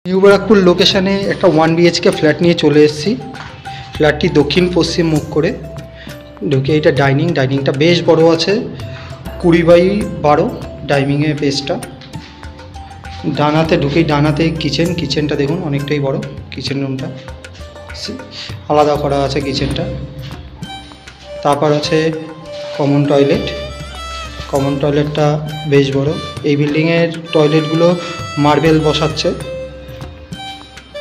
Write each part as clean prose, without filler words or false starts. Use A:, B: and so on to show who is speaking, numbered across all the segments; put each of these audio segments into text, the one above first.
A: New Barrackpore লোকেশানে একটা 1 BHK flat নিয়ে চলে এসেছি। ফ্ল্যাটটি দক্ষিণ পশ্চিম মুখ করে ঢুকে। এটা ডাইনিংটা বেশ বড় আছে, 20x12 ডাইনিংয়ে বেসটা। ডানাতে ঢুকেই ডানাতে কিচেনটা দেখুন অনেকটাই বড়। কিচেন রুমটা আলাদা করা আছে কিচেনটা। তারপর আছে কমন টয়লেটটা বেশ বড়। এই বিল্ডিংয়ের টয়লেটগুলো মার্বেল বসাচ্ছে,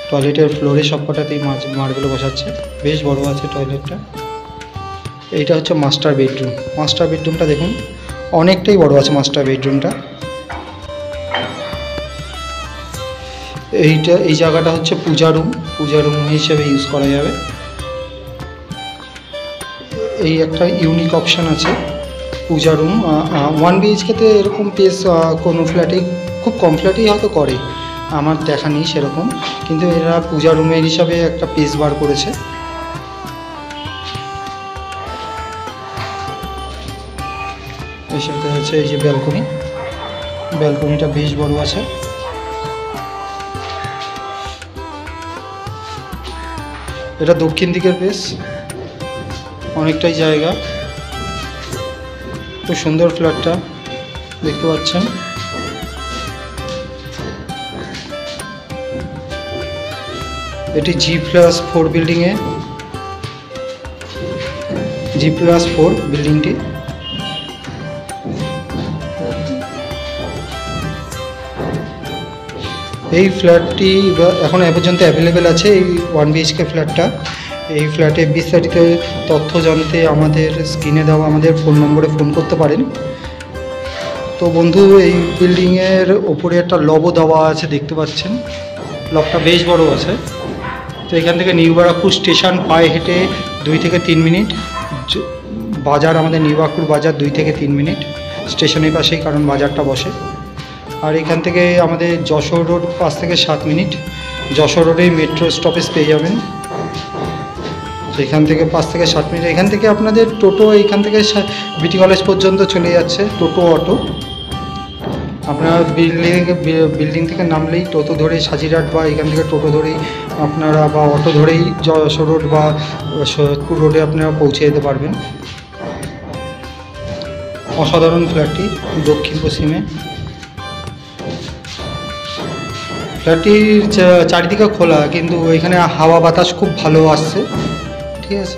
A: টয়লেটের ফ্লোরে সবকটাতেই মার্বেল বসাচ্ছে। বেশ বড় আছে টয়লেটটা। এইটা হচ্ছে মাস্টার বেডরুমটা দেখুন অনেকটাই বড় আছে মাস্টার বেডরুমটা। এই জায়গাটা হচ্ছে পূজা রুম হিসেবে ইউজ করা যাবে। এই একটা ইউনিক অপশান আছে পূজা রুম। 1 BHKতে এরকম পেস কোনো ফ্ল্যাটেই, খুব কম ফ্ল্যাটেই হয়তো করে, আমার দেখা নেই সেরকম, কিন্তু এরা পূজা রুমের হিসাবে একটা পেস বার করেছে। এর সাথে আছে এই যে ব্যালকনিটা বেশ বড় আছে। এটা দক্ষিণ দিকের পেস, অনেকটাই জায়গা। খুব সুন্দর ফ্ল্যাটটা দেখতে পাচ্ছেন। এটি G+4 বিল্ডিংয়ে, G+4 বিল্ডিংটি। এই ফ্ল্যাটটি এখন এ পর্যন্ত অ্যাভেলেবেল আছে, এই 1 BHK ফ্ল্যাটটা। এই ফ্ল্যাটে বিস্তারিত তথ্য জানতে আমাদের স্ক্রিনে দেওয়া আমাদের ফোন নম্বরে ফোন করতে পারেন। তো বন্ধু, এই বিল্ডিংয়ের ওপরে একটা লবও দেওয়া আছে, দেখতে পাচ্ছেন লবটা বেশ বড় আছে। তো এখান থেকে নিউ ব্যারাকপুর স্টেশন পায়ে হেঁটে 2 থেকে 3 মিনিট। বাজার আমাদের নিউ ব্যারাকপুর বাজার 2 থেকে 3 মিনিট, স্টেশনের পাশেই, কারণ বাজারটা বসে। আর এখান থেকে আমাদের যশোর রোড 5 থেকে 7 মিনিট। যশোর রোডেই মেট্রো স্টপেজ পেয়ে যাবেন। তো এখান থেকে 5 থেকে 7 মিনিট। এখান থেকে আপনাদের টোটো এখান থেকে বিটি কলেজ পর্যন্ত চলে যাচ্ছে, টোটো অটো। আপনারা বিল্ডিং থেকে নামলেই টোটো ধরে সাজিরহাট বা এখান থেকে টোটো ধরেই আপনারা বা অটো ধরেই যশোর রোড বা সৈয়দপুর রোডে আপনারা পৌঁছে যেতে পারবেন। অসাধারণ ফ্ল্যাটটি দক্ষিণ পশ্চিমে। ফ্ল্যাটটির চারিদিকে খোলা, কিন্তু এখানে হাওয়া বাতাস খুব ভালো আসছে। ঠিক আছে।